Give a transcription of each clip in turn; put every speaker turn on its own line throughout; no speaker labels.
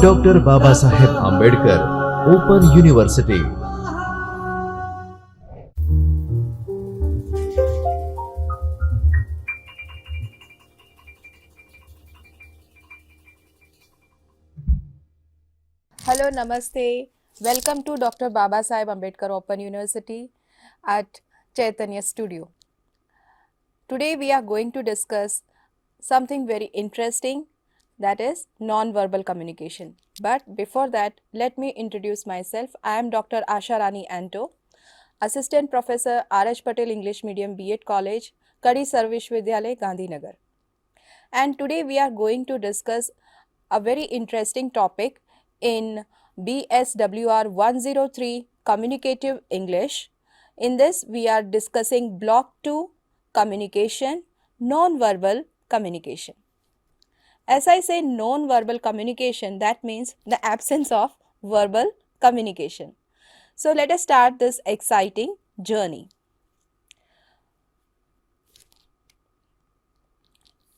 Dr. Babasaheb Ambedkar Open University.
Hello, Namaste. Welcome to Dr. Babasaheb Ambedkar Open University at Chaitanya Studio. Today we are going to discuss something very interesting, that is non-verbal communication. But before that, let me introduce myself. I am Dr. Asha Rani Anto, Assistant Professor R.H. Patel English Medium B.Ed College, Kadi Sarv Vishwavidyalaya, Gandhinagar. And today we are going to discuss a very interesting topic in BSWR 103 Communicative English. In this, we are discussing Block 2 Communication, Non-Verbal Communication. As I say non-verbal communication, that means the absence of verbal communication. So let us start this exciting journey.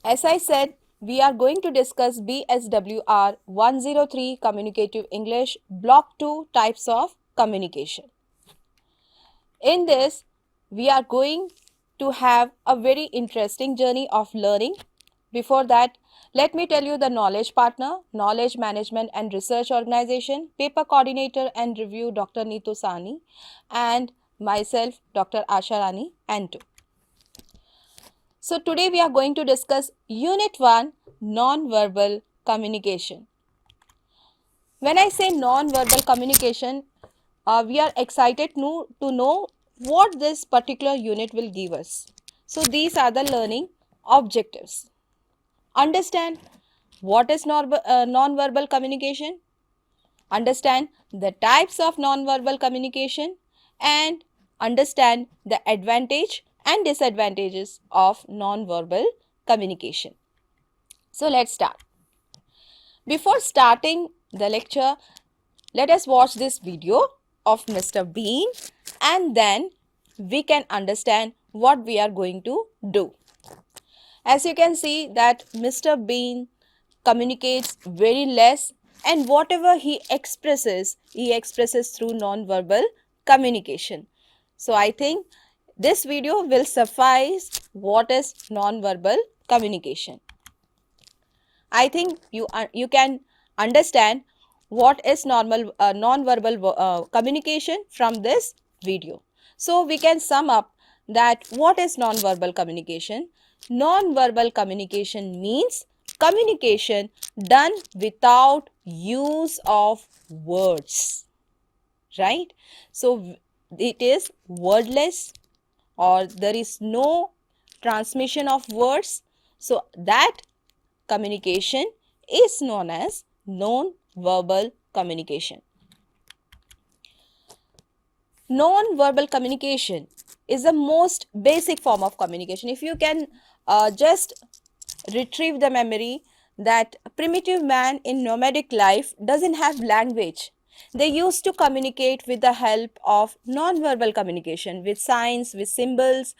As I said, we are going to discuss BSWR 103 Communicative English Block 2 Types of Communication. In this, we are going to have a very interesting journey of learning. Before that, let me tell you the knowledge partner, Knowledge Management and Research Organization, paper coordinator and review Dr. Neetu Sani, and myself, Dr. Asha Rani Anto. So today we are going to discuss Unit 1, Non-Verbal Communication. When I say non-verbal communication, we are excited to know what this particular unit will give us. So these are the learning objectives. Understand what is non-verbal communication, understand the types of non-verbal communication, and understand the advantage and disadvantages of non-verbal communication. So let's start. Before starting the lecture, let us watch this video of Mr. Bean and then we can understand what we are going to do. As you can see that Mr. Bean communicates very less, and whatever he expresses through non-verbal communication. So I think this video will suffice what is non-verbal communication. I think you can understand what is non-verbal communication from this video. So we can sum up that what is non-verbal communication. Non-verbal communication means communication done without use of words, right? So it is wordless, or there is no transmission of words. So that communication is known as non-verbal communication. Non-verbal communication is the most basic form of communication. If you can just retrieve the memory that primitive man in nomadic life doesn't have language. They used to communicate with the help of non-verbal communication, with signs, with symbols.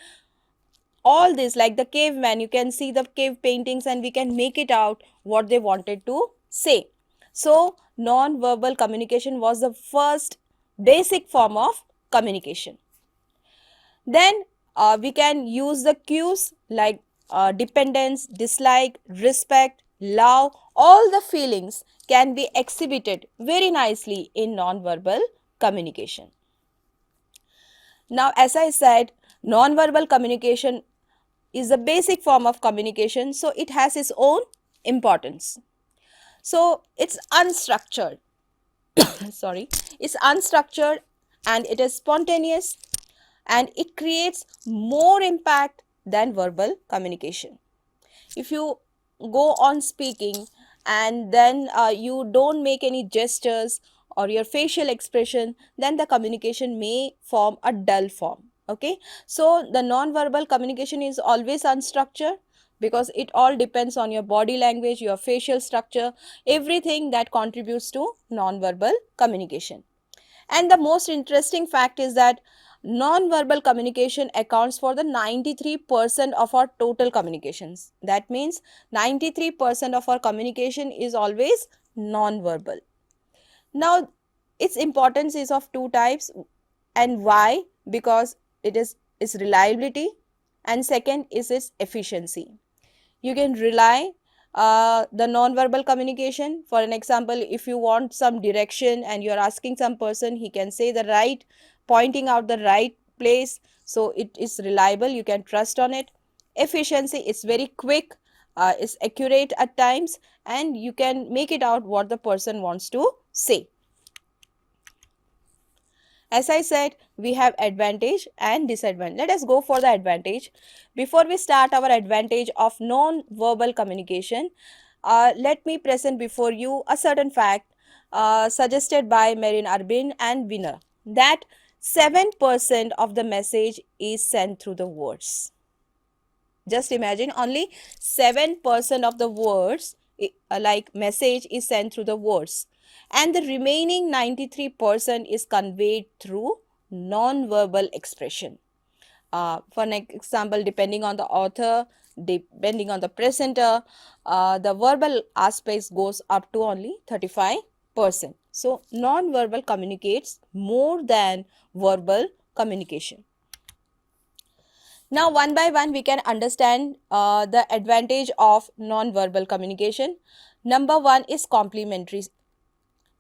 All this, like the caveman, you can see the cave paintings and we can make it out what they wanted to say. So non-verbal communication was the first basic form of communication. Then we can use the cues like dependence, dislike, respect, love. All the feelings can be exhibited very nicely in non-verbal communication. Now, as I said, non-verbal communication is the basic form of communication, so it has its own importance. So it's unstructured. Sorry, it's unstructured and it is spontaneous and it creates more impact than verbal communication. If you go on speaking and then you don't make any gestures or your facial expression, then the communication may form a dull form. Okay, so the non-verbal communication is always unstructured because it all depends on your body language, your facial structure, everything that contributes to non-verbal communication. And the most interesting fact is that non-verbal communication accounts for the 93% of our total communications. That means 93% of our communication is always non-verbal. Now, its importance is of two types. And why? Because it is its reliability, and second is its efficiency. You can rely the non-verbal communication. For an example, if you want some direction and you are asking some person, he can say the right, pointing out the right place, so it is reliable, you can trust on it. Efficiency is very quick, is accurate at times, and you can make it out what the person wants to say. As I said, we have advantage and disadvantage. Let us go for the advantage. Before we start our advantage of non-verbal communication, let me present before you a certain fact suggested by Marin Arbin and Winner, that 7% of the message is sent through the words. Just imagine, only 7% of the words like message is sent through the words, and the remaining 93% is conveyed through non-verbal expression. For an example, depending on the author, depending on the presenter, the verbal aspects goes up to only 35%. So non-verbal communicates more than verbal communication. Now, one by one, we can understand the advantage of non-verbal communication. Number one is complementary.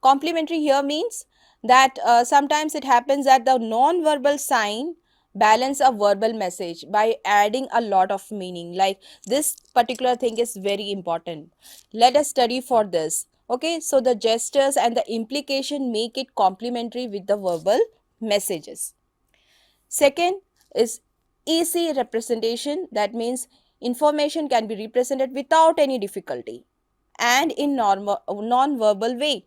Complementary here means that sometimes it happens that the non-verbal sign balance a verbal message by adding a lot of meaning. Like, this particular thing is very important, let us study for this. Okay, so the gestures and the implication make it complementary with the verbal messages. Second is easy representation. That means information can be represented without any difficulty and in non-verbal way.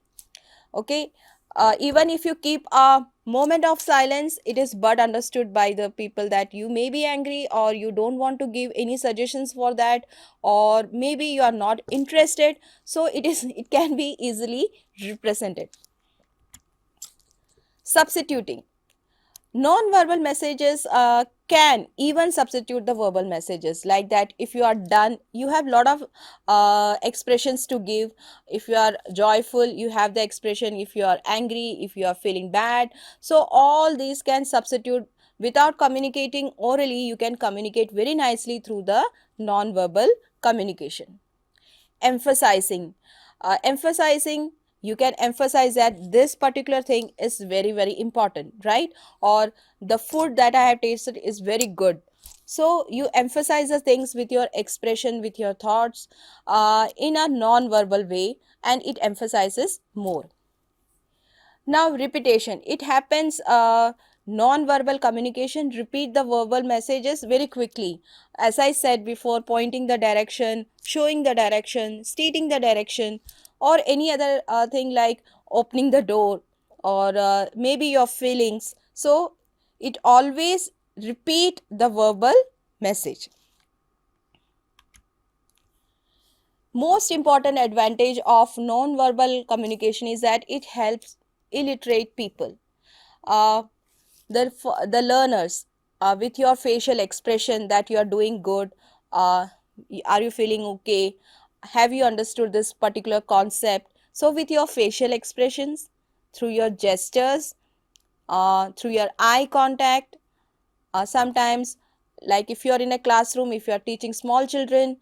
Okay, even if you keep a moment of silence, it is but understood by the people that you may be angry, or you don't want to give any suggestions for that, or maybe you are not interested. So it can be easily represented. Substituting. Non-verbal messages can even substitute the verbal messages, like that if you are done, you have lot of expressions to give. If you are joyful, you have the expression. If you are angry, if you are feeling bad, so all these can substitute. Without communicating orally, you can communicate very nicely through the non-verbal communication. Emphasizing. Emphasizing, you can emphasize that this particular thing is very, very important, right? Or the food that I have tasted is very good. So you emphasize the things with your expression, with your thoughts, in a non-verbal way, and it emphasizes more. Now, repetition. It happens, non-verbal communication repeat the verbal messages very quickly. As I said before, pointing the direction, showing the direction, stating the direction, or any other thing like opening the door, or maybe your feelings. So it always repeat the verbal message. Most important advantage of non-verbal communication is that it helps illiterate people. Uh, the learners, with your facial expression that you are doing good, are you feeling okay, have you understood this particular concept, so with your facial expressions, through your gestures, through your eye contact, sometimes, like if you are in a classroom, if you are teaching small children,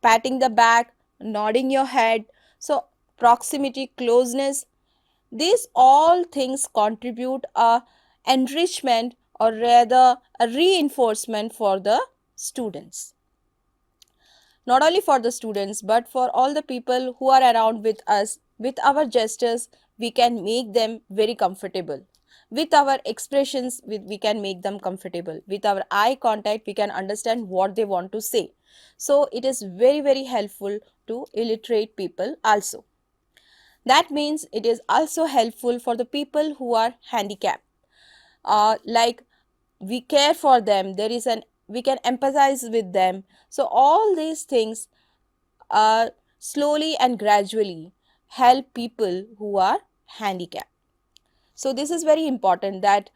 patting the back, nodding your head, so proximity, closeness, these all things contribute a enrichment, or rather a reinforcement for the students. Not only for the students, but for all the people who are around with us. With our gestures, we can make them very comfortable. With our expressions, we can make them comfortable. With our eye contact, we can understand what they want to say. So it is very, very helpful to illiterate people also. That means it is also helpful for the people who are handicapped. Like, we care for them, we can empathize with them. So all these things slowly and gradually help people who are handicapped. So this is very important, that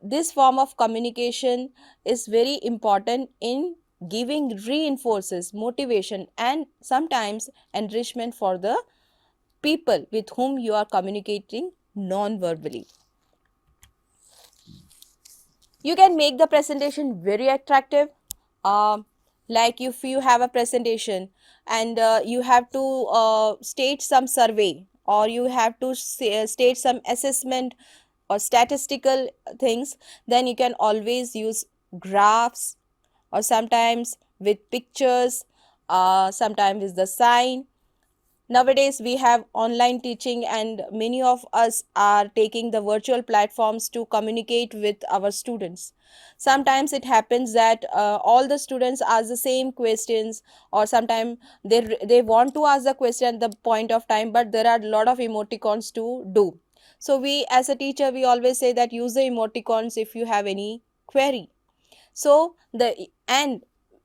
this form of communication is very important in giving reinforces motivation and sometimes enrichment for the people with whom you are communicating non-verbally. You can make the presentation very attractive. Um like if you have a presentation and you have to state some survey, or you have to state some assessment or statistical things, then you can always use graphs, or sometimes with pictures, sometimes with the sign. Nowadays, we have online teaching, and many of us are taking the virtual platforms to communicate with our students. Sometimes it happens that all the students ask the same questions, or sometimes they want to ask the question at the point of time, but there are a lot of emoticons to do. So we, as a teacher, we always say that use the emoticons if you have any query. So the and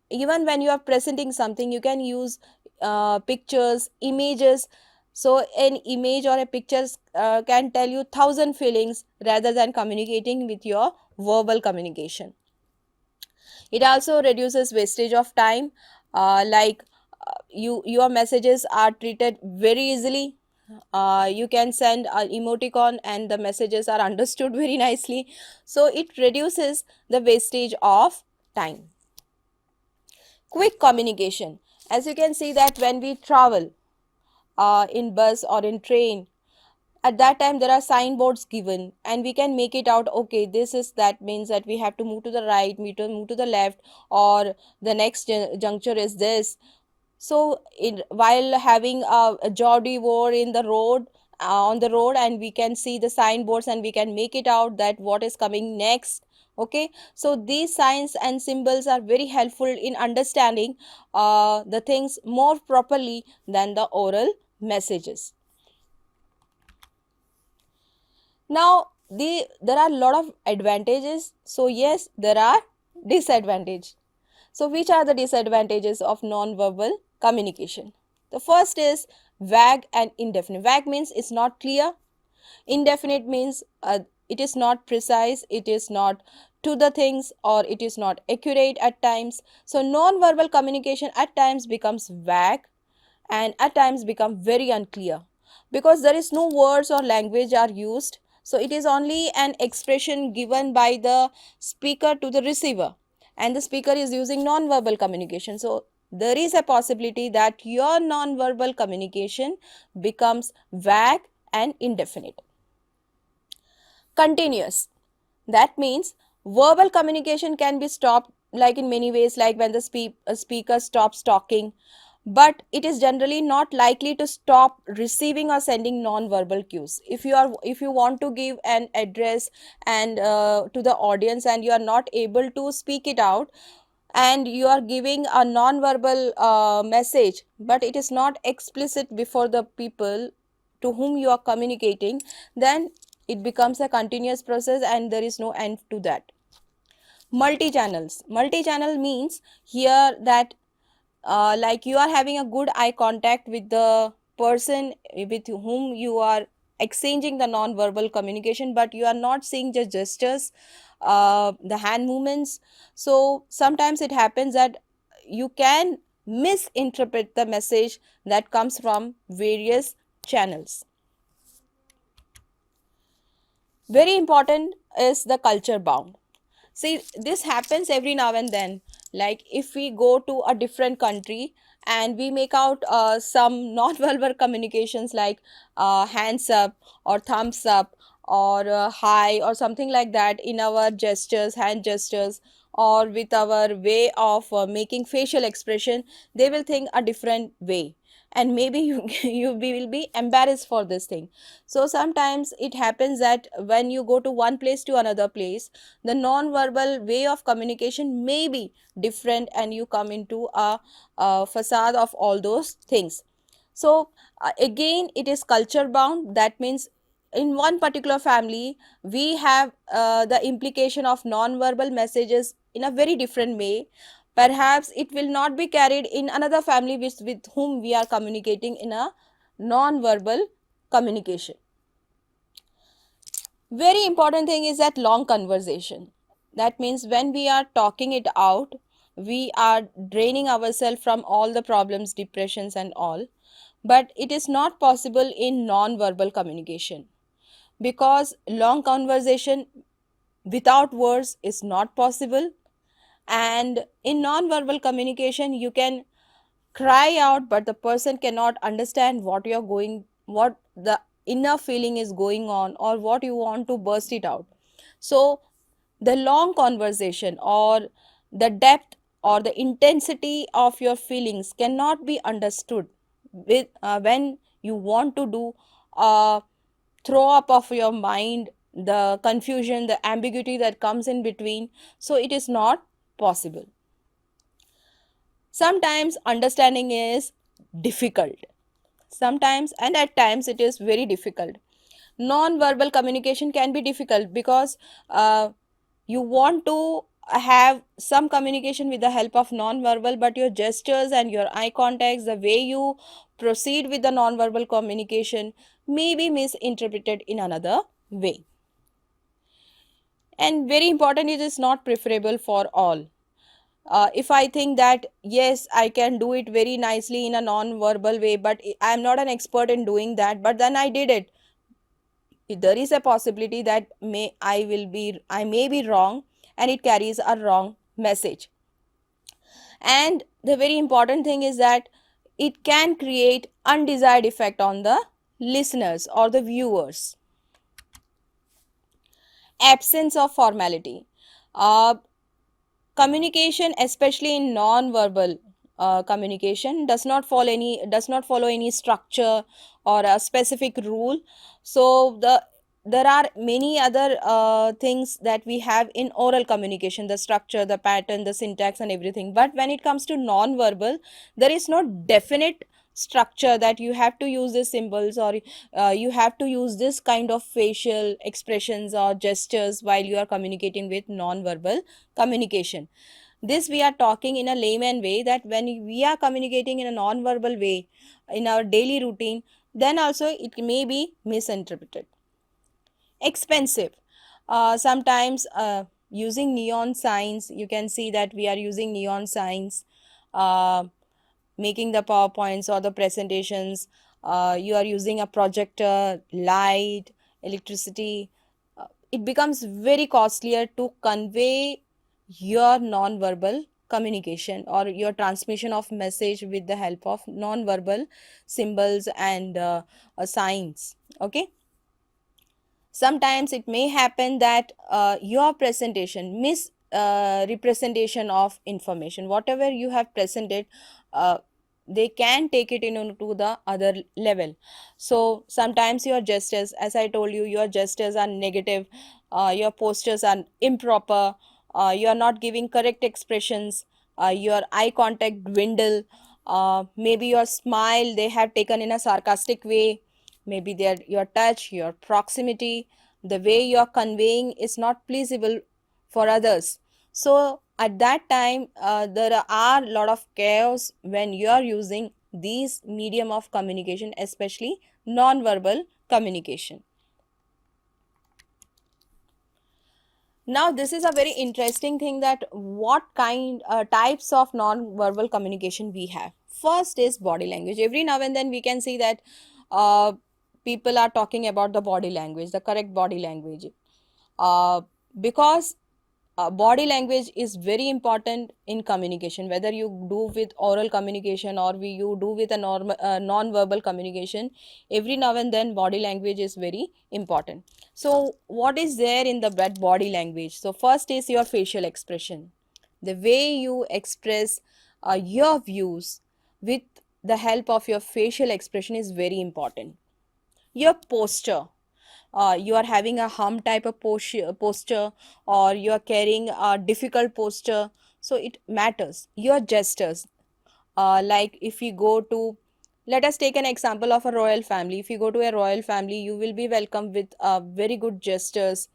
even when you are presenting something, you can use pictures, images. So an image or a picture can tell you thousand feelings rather than communicating with your verbal communication. It also reduces wastage of time. Your messages are treated very easily. You can send an emoticon and the messages are understood very nicely. So it reduces the wastage of time. Quick communication. As you can see that when we travel in bus or in train, at that time there are signboards given and we can make it out, okay, this is, that means that we have to move to the right, we to move to the left, or the next juncture is this. So while having a jolly war in the road, on the road, and we can see the signboards and we can make it out that what is coming next. Okay, so these signs and symbols are very helpful in understanding the things more properly than the oral messages. Now there are a lot of advantages, so yes, there are disadvantages. So which are the disadvantages of non-verbal communication? The first is vague and indefinite. Vague means it's not clear. Indefinite means it is not precise, it is not to the things, or it is not accurate at times. So non-verbal communication at times becomes vague and at times become very unclear because there is no words or language are used. So it is only an expression given by the speaker to the receiver, and the speaker is using non-verbal communication. So there is a possibility that your non-verbal communication becomes vague and indefinite. Continuous. That means verbal communication can be stopped like in many ways, like when the speaker stops talking, but it is generally not likely to stop receiving or sending non-verbal cues. If you want to give an address and to the audience and you are not able to speak it out, and you are giving a non-verbal message, but it is not explicit before the people to whom you are communicating, then it becomes a continuous process and there is no end to that. Multi-channels. Multi-channel means here that like you are having a good eye contact with the person with whom you are exchanging the non-verbal communication, but you are not seeing the gestures, the hand movements. So sometimes it happens that you can misinterpret the message that comes from various channels. Very important is the culture bound. See, this happens every now and then. Like if we go to a different country and we make out some non-verbal communications like hands up or thumbs up or hi or something like that in our gestures, hand gestures, or with our way of making facial expression, they will think a different way, and maybe you you will be embarrassed for this thing. So sometimes it happens that when you go to one place to another place, the non-verbal way of communication may be different and you come into a facade of all those things. So again, it is culture bound. That means in one particular family we have the implication of non-verbal messages in a very different way. Perhaps it will not be carried in another family with whom we are communicating in a non-verbal communication. Very important thing is that long conversation. That means when we are talking it out, we are draining ourselves from all the problems, depressions and all. But it is not possible in non-verbal communication, because long conversation without words is not possible. And in non-verbal communication you can cry out, but the person cannot understand what the inner feeling is going on, or what you want to burst it out. So the long conversation, or the depth or the intensity of your feelings cannot be understood with when you want to do a throw up of your mind, the confusion, the ambiguity that comes in between. So it is not possible. Sometimes understanding is difficult, sometimes, and at times it is very difficult. Non-verbal communication can be difficult because you want to have some communication with the help of non-verbal, but your gestures and your eye contacts, the way you proceed with the non-verbal communication, may be misinterpreted in another way. And very important, it is not preferable for all. If I think that yes, I can do it very nicely in a non-verbal way, but I am not an expert in doing that, but then I did it, there is a possibility that I may be wrong, and it carries a wrong message. And the very important thing is that it can create undesired effect on the listeners or the viewers. Absence of formality. Uh, Communication, especially in non-verbal communication, does not follow any structure or a specific rule. So there are many other things that we have in oral communication, the structure, the pattern, the syntax and everything. But when it comes to non-verbal, there is no definite structure that you have to use these symbols, or you have to use this kind of facial expressions or gestures while you are communicating with non-verbal communication. This we are talking in a layman way, that when we are communicating in a non-verbal way in our daily routine, then also it may be misinterpreted. Expensive. Sometimes using neon signs, you can see that we are using neon signs, uh, making the powerpoints or the presentations. You are using a projector, light, electricity. It becomes very costlier to convey your non-verbal communication or your transmission of message with the help of non-verbal symbols and signs. Okay. Sometimes it may happen that your presentation mis representation of information, whatever you have presented, uh, they can take it into the other level. So sometimes your gestures, as I told you, your gestures are negative, your postures are improper, you are not giving correct expressions, your eye contact dwindle, maybe your smile they have taken in a sarcastic way, maybe your touch, your proximity, the way you are conveying is not pleasable for others. So at that time there are a lot of chaos when you are using these medium of communication, especially non-verbal communication. Now this is a very interesting thing, that what kind types of non-verbal communication we have. First is body language. Every now and then we can see that uh, people are talking about the body language, the correct body language, uh, because body language is very important in communication, whether you do with oral communication or you do with a non-verbal communication. Every now and then body language is very important. So what is there in the body language? So first is your facial expression, the way you express your views with the help of your facial expression is very important. Your posture, you are having a hum type of posture, or you are carrying a difficult posture, so it matters. Your gestures, like if you go to, let us take an example of a royal family. If you go to a royal family, you will be welcomed with very good gestures.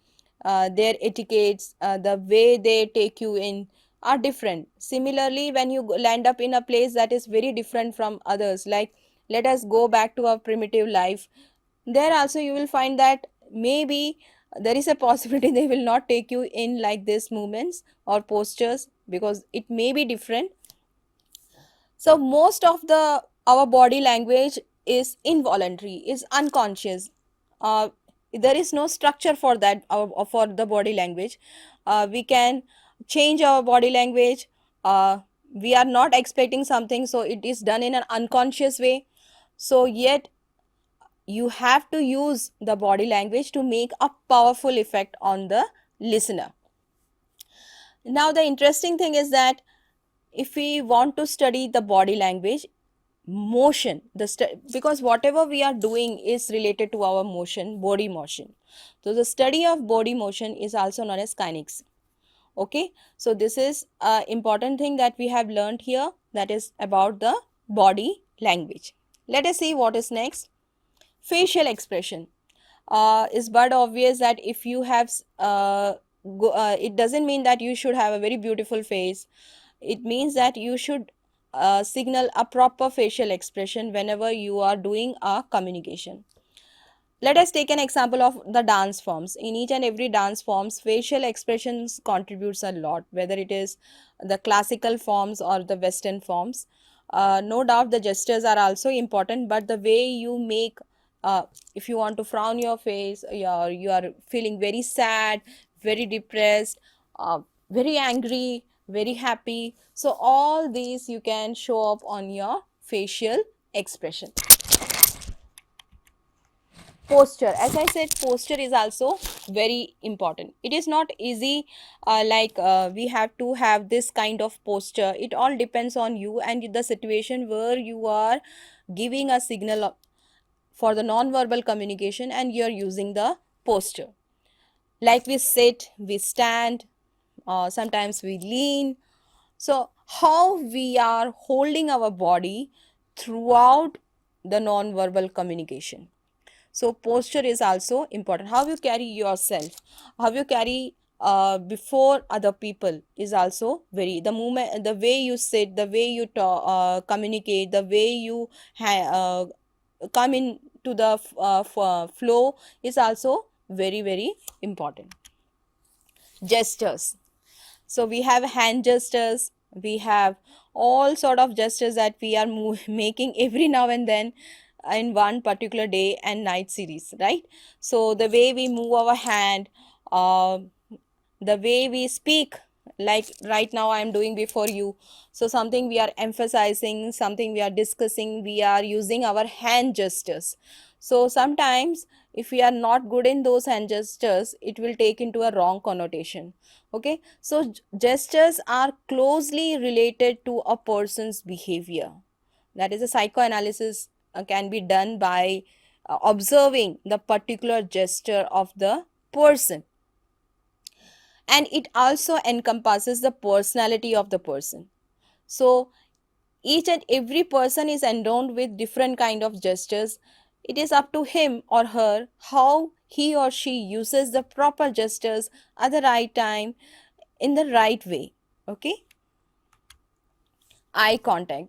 Their etiquettes, the way they take you in are different. Similarly, when you land up in a place that is very different from others, like let us go back to our primitive life, there also you will find that maybe there is a possibility they will not take you in like this movements or postures, because it may be different. So most of the our body language is involuntary, is unconscious. uh, there is no structure for that, for the body language. We can change our body language. We are not expecting something, so it is done in an unconscious way. So yet you have to use the body language to make a powerful effect on the listener. Now the interesting thing is that if we want to study the body language, motion, because whatever we are doing is related to our motion, body motion. So the study of body motion is also known as kinetics. Okay, so this is a important thing that we have learned here, that is about the body language. Let us see what is next. Facial expression. Is but obvious that if you have it doesn't mean that you should have a very beautiful face. It means that you should signal a proper facial expression whenever you are doing a communication. Let us take an example of the dance forms. In each and every dance forms, facial expressions contributes a lot, whether it is the classical forms or the western forms. No doubt the gestures are also important, but the way you make, if you want to frown your face, you are feeling very sad, very depressed, very angry, very happy, so all these you can show up on your facial expression. Posture, as I said, posture is also very important. It is not easy, we have to have this kind of posture. It all depends on you and the situation where you are giving a signal for the non-verbal communication and you are using the posture. Like we sit, we stand, sometimes we lean. So how we are holding our body throughout the non-verbal communication. So posture is also important. How you carry yourself, how you carry before other people is also very, the movement, the way you sit, the way you talk, communicate, the way you come in to the flow is also very very important. Gestures. So we have hand gestures, we have all sort of gestures that we are making every now and then in one particular day and night series, right? So the way we move our hand, uh, the way we speak, like right now I am doing before you, so something we are emphasizing, something we are discussing, we are using our hand gestures. So sometimes if we are not good in those hand gestures, it will take into a wrong connotation. Okay, so gestures are closely related to a person's behavior. That is, a psychoanalysis can be done by observing the particular gesture of the person, and it also encompasses the personality of the person. So each and every person is endowed with different kind of gestures. It is up to him or her how he or she uses the proper gestures at the right time, in the right way. Okay. Eye contact.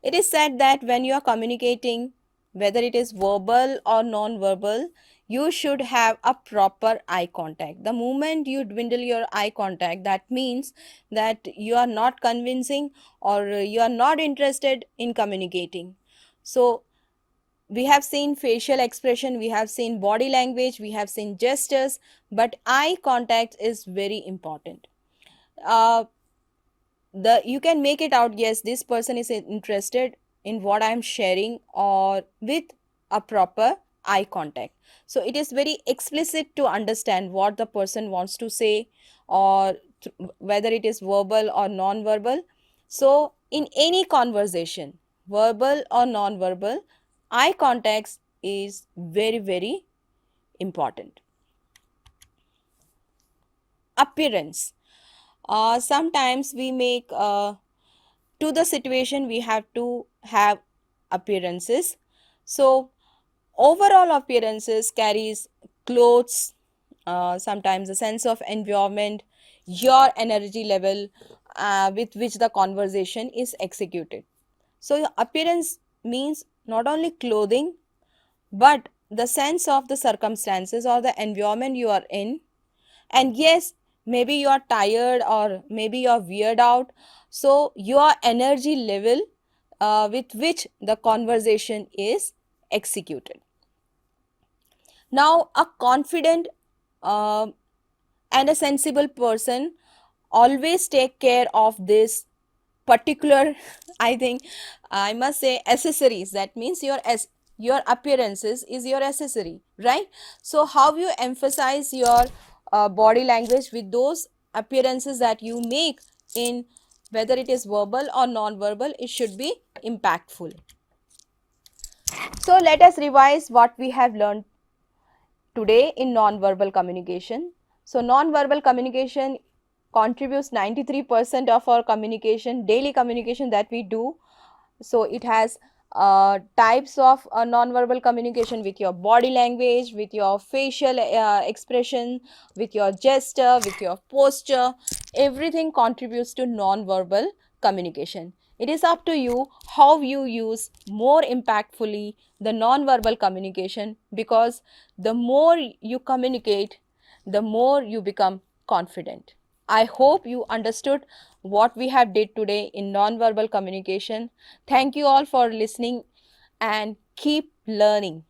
It is said that when you are communicating, whether it is verbal or non-verbal, you should have a proper eye contact. The moment you dwindle your eye contact, that means that you are not convincing or you are not interested in communicating. So we have seen facial expression, we have seen body language, we have seen gestures, but eye contact is very important. Uh, the you can make it out, yes, this person is interested in what I am sharing, or with a proper eye contact. So it is very explicit to understand what the person wants to say, or whether it is verbal or non-verbal. So in any conversation, verbal or non-verbal, eye contact is very very important. Appearance. Sometimes we make to the situation we have to have appearances. So overall appearances carries clothes, sometimes a sense of environment, your energy level with which the conversation is executed. So your appearance means not only clothing, but the sense of the circumstances or the environment you are in. And yes, maybe you are tired or maybe you are weird out. So your energy level with which the conversation is executed. Now, a confident uh, and a sensible person always take care of this particular I think I must say accessories. That means your appearances is your accessory, right? So how you emphasize your body language with those appearances that you make in whether it is verbal or non-verbal, it should be impactful. So let us revise what we have learned today in non-verbal communication. So non-verbal communication contributes 93% of our communication, daily communication that we do. So it has types of non-verbal communication with your body language, with your facial expression, with your gesture, with your posture. Everything contributes to non-verbal communication. It is up to you how you use more impactfully the non-verbal communication, because the more you communicate, the more you become confident. I hope you understood what we have did today in non-verbal communication. Thank you all for listening and keep learning.